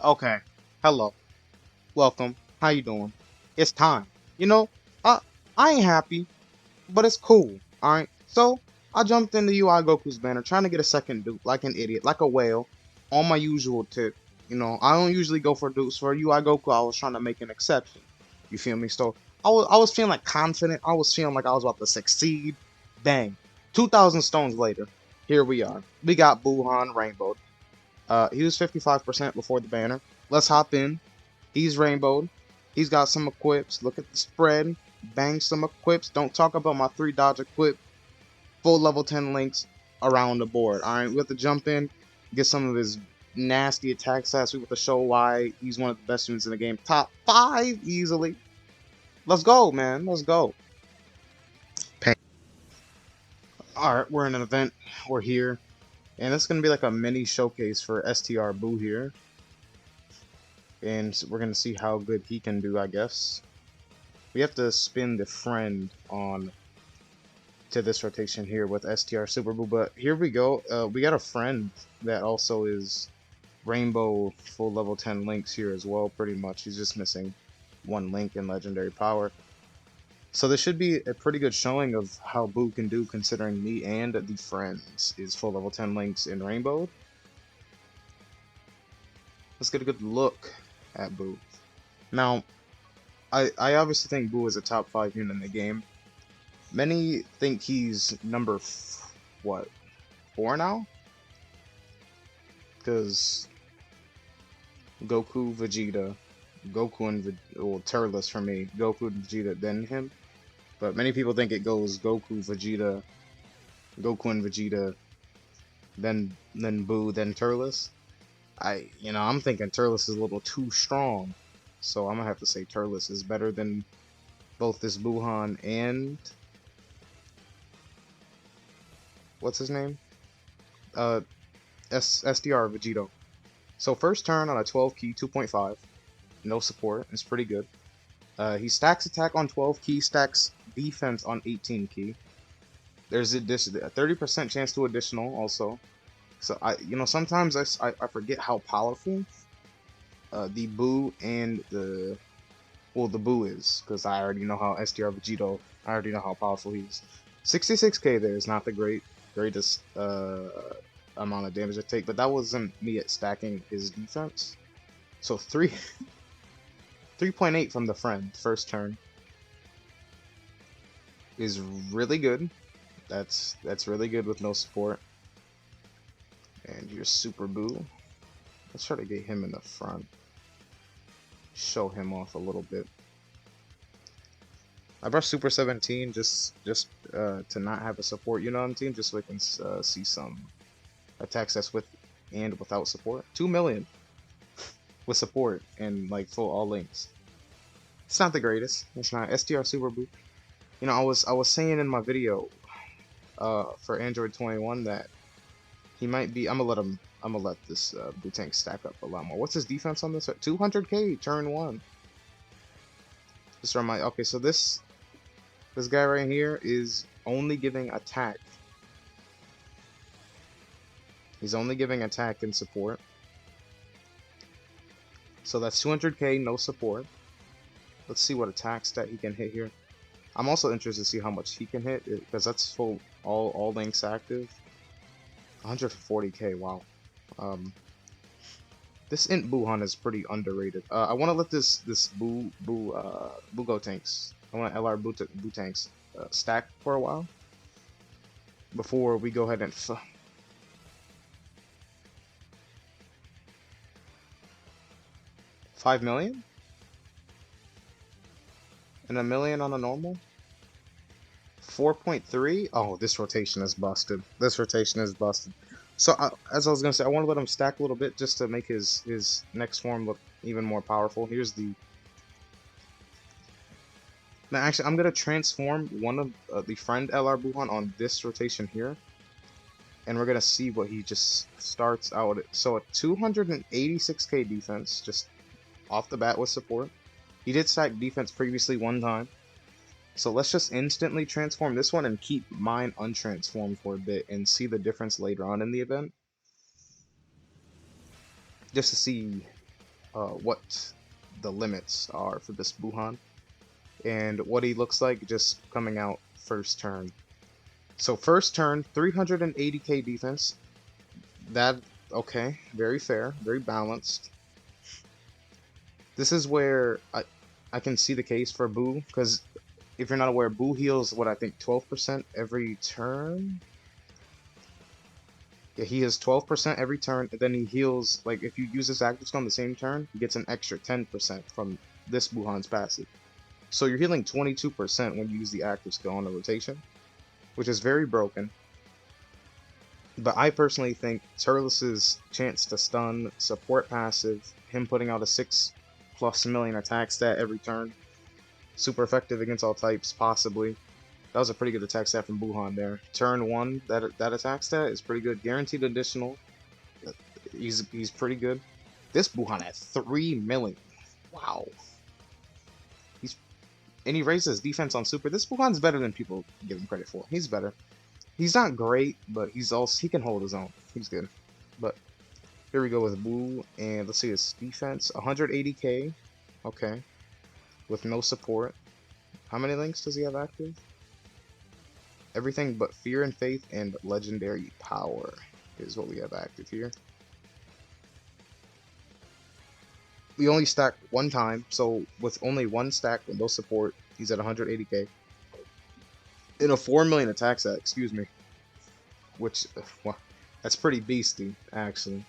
Okay. Hello. Welcome. How you doing? It's time. You know, I I ain't happy, but it's cool. Alright. So I jumped into UI Goku's banner trying to get a second dupe like an idiot, like a whale, on my usual tip. I don't usually go for dupes. For UI Goku, I was trying to make an exception. You feel me? So I was feeling like confident. I was feeling like I was about to succeed. Bang. 2,000 stones later, here we are. We got Buhan Rainbow. He was 55% before the banner. Let's hop in. He's rainbowed. He's got some equips. Look at the spread. Bang some equips. Don't talk about my 3 dodge equip. Full level 10 links around the board. Alright, we have to jump in, get some of his nasty attack stats. We have to show why he's one of the best units in the game. Top 5 easily. Let's go, man. Let's go. Alright, we're in an event. We're here. And it's going to be like a mini showcase for STR Boo here. And we're going to see how good he can do, I guess. We have to spin the friend on to this rotation here with STR Super Boo, but here we go. We got a friend that also is Rainbow full level 10 links here as well, pretty much. He's just missing one link in Legendary Power. So this should be a pretty good showing of how Boo can do, considering me and the friends is full level 10 links in Rainbow. Let's get a good look at Boo. Now, I obviously think Boo is a top 5 unit in the game. Many think he's number what, 4 now? Because Goku, Vegeta, Goku and Turles for me, Goku and Vegeta, then him. But many people think it goes Goku, Vegeta, Goku and Vegeta, then Boo, then Turles. I'm thinking Turles is a little too strong, so I'm gonna have to say Turles is better than both this Buhan and what's his name? SDR Vegito. So first turn on a 12 key, 2.5, no support, it's pretty good. He stacks attack on 12 key, stacks defense on 18 key. There's a 30% chance to additional also. So sometimes I forget how powerful the Boo and the Boo is, because I already know how SDR Vegito. I already know how powerful he is. 66k there is not the greatest amount of damage to take, but that wasn't me at stacking his defense. So 3.8 from the friend first turn is really good. That's really good with no support. And your Super Boo. Let's try to get him in the front. Show him off a little bit. I brought Super 17 just to not have a support unit on the team, just so we can see some attacks that's with and without support. 2 million with support and like full all links. It's not the greatest. It's not STR Super Boo. I was saying in my video for Android 21 that he might be. I'm gonna let this BUUTENKS stack up a lot more. What's his defense on this? 200k turn 1. Just remind. Okay, so this guy right here is only giving attack. He's only giving attack and support. So that's 200k, no support. Let's see what attack stat he can hit here. I'm also interested to see how much he can hit, because that's full all links active. 140k, wow. This Int Buhan is pretty underrated. I want to let this BUUTENKS. I want to LR BUUTENKS stack for a while before we go ahead and 5 million and a million on a normal. 4.3. Oh, this rotation is busted. This rotation is busted. So as I was gonna say, I want to let him stack a little bit just to make his next form look even more powerful. Here's the. Now actually, I'm gonna transform one of the friend LR Buhan on this rotation here, and we're gonna see what he just starts out at. So a 286k defense just off the bat with support. He did stack defense previously one time. So let's just instantly transform this one and keep mine untransformed for a bit and see the difference later on in the event. Just to see what the limits are for this Buhan and what he looks like just coming out first turn. So first turn, 380k defense. That okay, very fair, very balanced. This is where I can see the case for Buu, because if you're not aware, Buu heals what I think 12% every turn. Yeah, he has 12% every turn, and then he heals, like, if you use his active skill on the same turn, he gets an extra 10% from this Buhan's passive. So you're healing 22% when you use the active skill on the rotation, which is very broken. But I personally think Turles' chance to stun, support passive, him putting out a 6+ million attack stat every turn, super effective against all types, possibly. That was a pretty good attack stat from Buhan there. Turn 1, that attack stat is pretty good. Guaranteed additional. He's pretty good. This Buhan at 3 million. Wow. And he raises defense on super. This Buhan's better than people give him credit for. He's better. He's not great, but he can hold his own. He's good. But here we go with Buu, and let's see his defense. 180k. Okay. With no support. How many links does he have active? Everything but Fear and Faith and Legendary Power is what we have active here. We only stack one time, so with only one stack with no support, he's at 180k. In a 4 million attack set, excuse me. Which, well, that's pretty beastie, actually.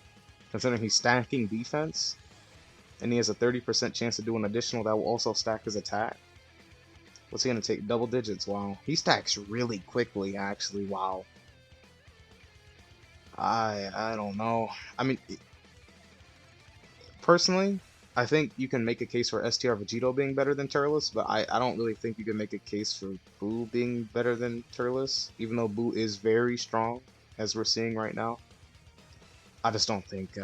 Considering he's stacking defense, and he has a 30% chance to do an additional that will also stack his attack. What's he gonna take? Double digits, wow. He stacks really quickly, actually, wow. I don't know. I mean, personally, I think you can make a case for STR Vegito being better than Turles, but I don't really think you can make a case for Buu being better than Turles, even though Buu is very strong, as we're seeing right now. I just don't think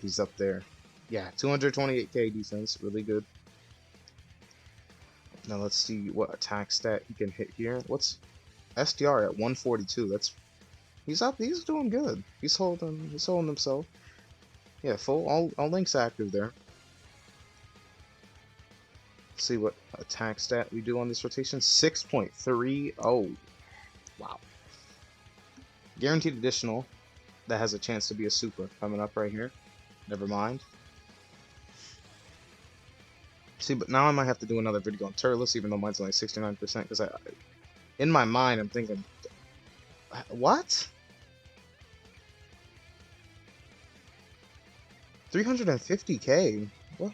he's up there. Yeah, 228k defense, really good. Now let's see what attack stat he can hit here. What's STR at 142? He's up. He's doing good. He's holding himself. Yeah, full all links active there. Let's see what attack stat we do on this rotation. 6.30. Wow. Guaranteed additional. That has a chance to be a super coming up right here. Never mind. See, but now I might have to do another video on Turles, even though mine's only 69%, because in my mind, I'm thinking, what? 350k? What?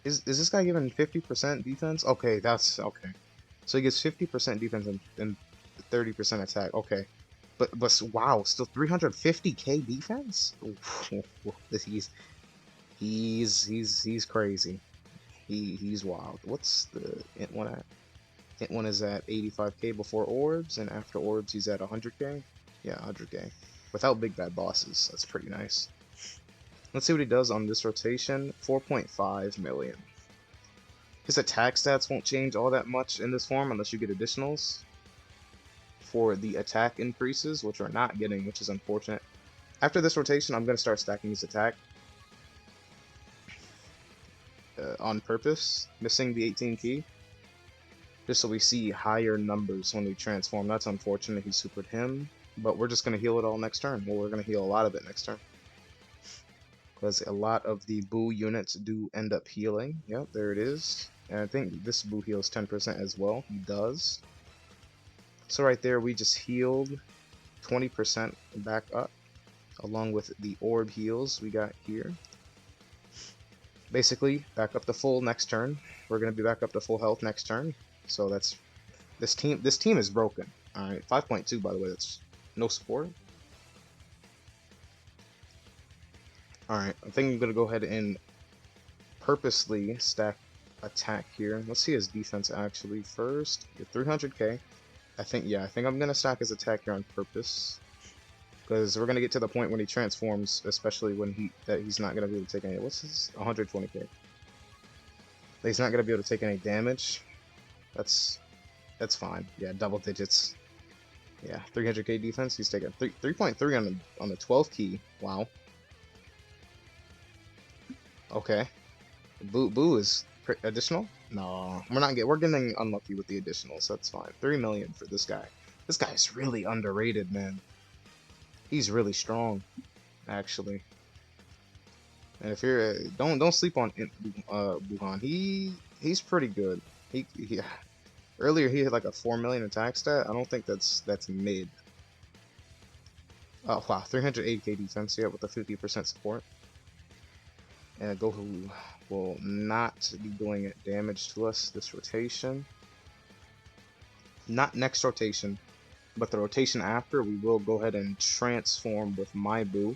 Is this guy giving 50% defense? Okay, that's okay. So he gets 50% defense and 30% attack. Okay, but wow, still 350k defense? He's crazy. He's wild. What's the int one at? Int one is at 85k before orbs, and after orbs he's at 100k. Yeah, 100k. Without big bad bosses. That's pretty nice. Let's see what he does on this rotation. 4.5 million. His attack stats won't change all that much in this form unless you get additionals for the attack increases, which we're not getting, which is unfortunate. After this rotation, I'm going to start stacking his attack on purpose, missing the 18 key, just so we see higher numbers when we transform. That's unfortunate. He supered him, but we're just going to heal it all next turn. Well, we're going to heal a lot of it next turn, because a lot of the Buu units do end up healing. Yep, there it is. And I think this Buu heals 10% as well. He does. So right there, we just healed 20% back up, along with the orb heals we got here. Basically, back up to full next turn. We're going to be back up to full health next turn. So that's this team is broken. All right, 5.2 by the way. That's no support. All right, I think I'm going to go ahead and purposely stack attack here. Let's see his defense actually first. 300k. I think I'm going to stack his attack here on purpose, because we're going to get to the point when he transforms, especially when he's not going to be able to take any. What's his 120k? He's not going to be able to take any damage. That's fine. Yeah, double digits. Yeah, 300k defense. He's taking 3.3 on the 12th key. Wow. Okay. Boo is additional? No, we're getting unlucky with the additionals. That's fine. 3 million for this guy. This guy's really underrated, man. He's really strong, actually. And if you're don't sleep on Buhan. He's pretty good. He earlier he had like a 4 million attack stat. I don't think that's mid. Oh wow, 380k defense, yeah, with a 50% support. And Goku will not be doing damage to us this rotation. Not next rotation, but the rotation after, we will go ahead and transform with my Buu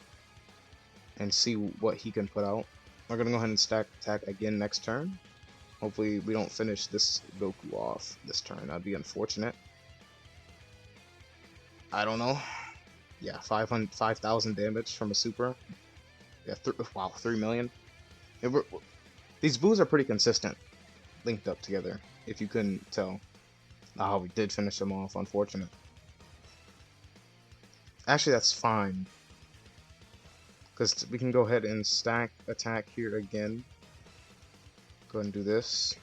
and see what he can put out. We're gonna go ahead and stack attack again next turn. Hopefully we don't finish this Goku off this turn. That'd be unfortunate. I don't know. Yeah, 5,000 damage from a super. Yeah, wow, 3 million. These Boos are pretty consistent, linked up together, if you couldn't tell. Oh, we did finish them off, unfortunate. Actually, that's fine, because we can go ahead and stack attack here again. Go ahead and do this.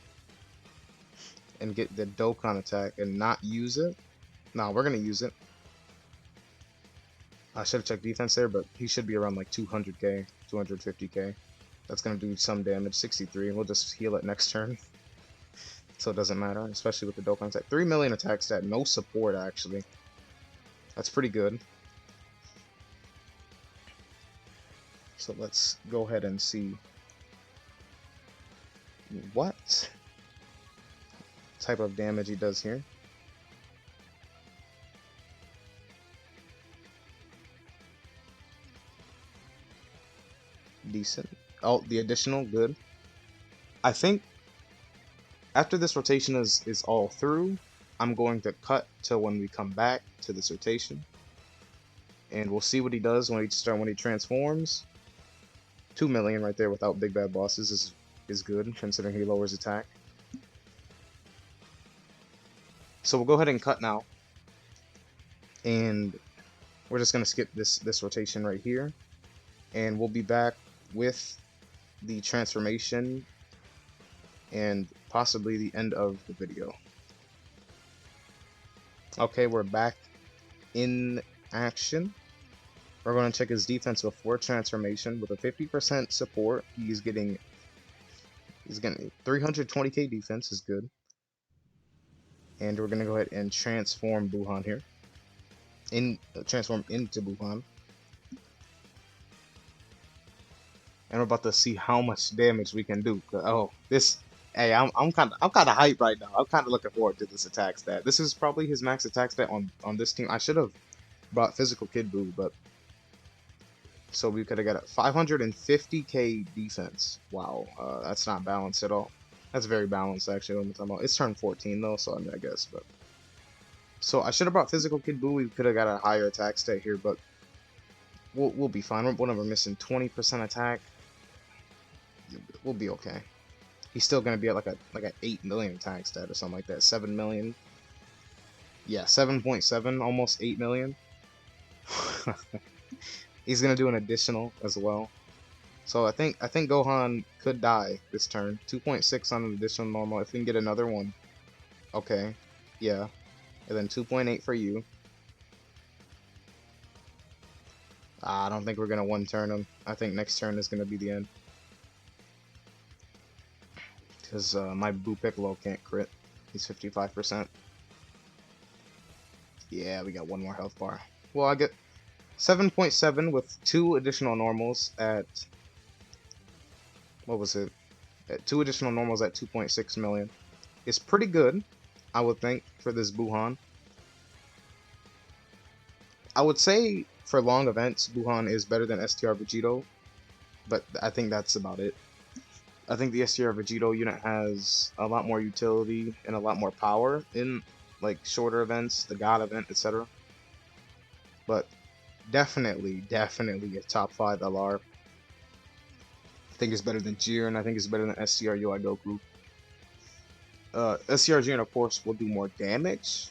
And get the Dokkan attack and not use it. Nah, we're going to use it. I should have checked defense there, but he should be around like 200k, 250k. That's going to do some damage, 63. We'll just heal it next turn. So it doesn't matter, especially with the Dokkan attack. 3 million attack stat, no support actually. That's pretty good. So let's go ahead and see what type of damage he does here. Decent. Oh, the additional, good. I think after this rotation is all through, I'm going to cut till when we come back to this rotation. And we'll see what he does when he transforms. 2 million right there without big bad bosses is good, considering he lowers attack. So we'll go ahead and cut now. And we're just gonna skip this rotation right here. And we'll be back with the transformation and possibly the end of the video. Okay, we're back in action. We're going to check his defense before transformation. With a 50% support, he's getting 320k defense, is good. And we're going to go ahead and transform Buhan here. Transform into Buhan. And we're about to see how much damage we can do. Oh, hey, I'm kind of hyped right now. I'm kind of looking forward to this attack stat. This is probably his max attack stat on this team. I should have brought physical Kid Buu, but so we could have got a 550k defense. Wow, that's not balanced at all. That's very balanced actually. What I'm talking about. It's turn 14 though, so I mean I guess. But so I should have brought physical Kid Buu. We could have got a higher attack stat here, but we'll be fine. We're missing 20% attack. We'll be okay. He's still gonna be at like a 8 million attack stat or something like that. 7 million. Yeah, 7.7, almost 8 million. He's gonna do an additional as well. So I think Gohan could die this turn. 2.6 on an additional normal. If we can get another one. Okay. Yeah. And then 2.8 for you. I don't think we're gonna one turn him. I think next turn is gonna be the end. Because my Buu Piccolo can't crit. He's 55%. Yeah, we got one more health bar. Well, I get 7.7 with 2 additional normals at... What was it? At 2 additional normals at 2.6 million. It's pretty good, I would think, for this Buhan. I would say for long events, Buhan is better than STR Vegito, but I think that's about it. I think the STR Vegito unit has a lot more utility and a lot more power in like shorter events, the God event, etc. But definitely a top 5 LR. I think it's better than Jiren. I think it's better than STR UI Goku. STR Jiren, of course, will do more damage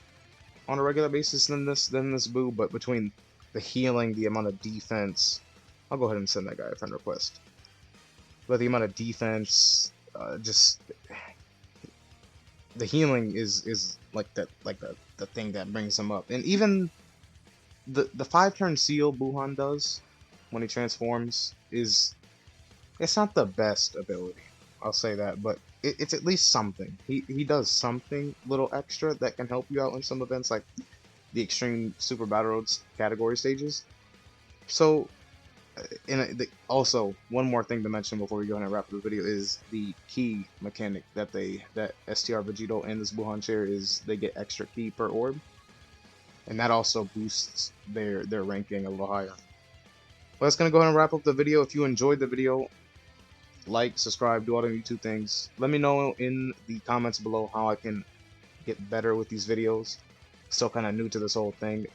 on a regular basis than this Buu, but between the healing, the amount of defense, I'll go ahead and send that guy a friend request. but the amount of defense, just the healing is like the thing that brings him up. And even the 5-turn seal Buhan does when he transforms is, it's not the best ability, I'll say that, but it's at least something. He does something little extra that can help you out in some events like the Extreme Super Battle Roads category stages. So, also one more thing to mention before we go ahead and wrap up the video is the key mechanic that STR Vegito and this Buhan chair is they get extra key per orb, and that also boosts their ranking a little higher. Well, that's gonna go ahead and wrap up the video. If you enjoyed the video, like, subscribe, do all the YouTube things. Let me know in the comments below how I can get better with these videos. Still kind of new to this whole thing,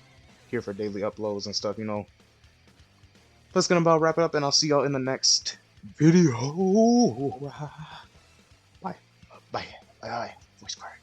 here for daily uploads and stuff, you know. That's gonna about wrap it up, and I'll see y'all in the next video. Bye. Bye. Bye. Bye. Voice crack.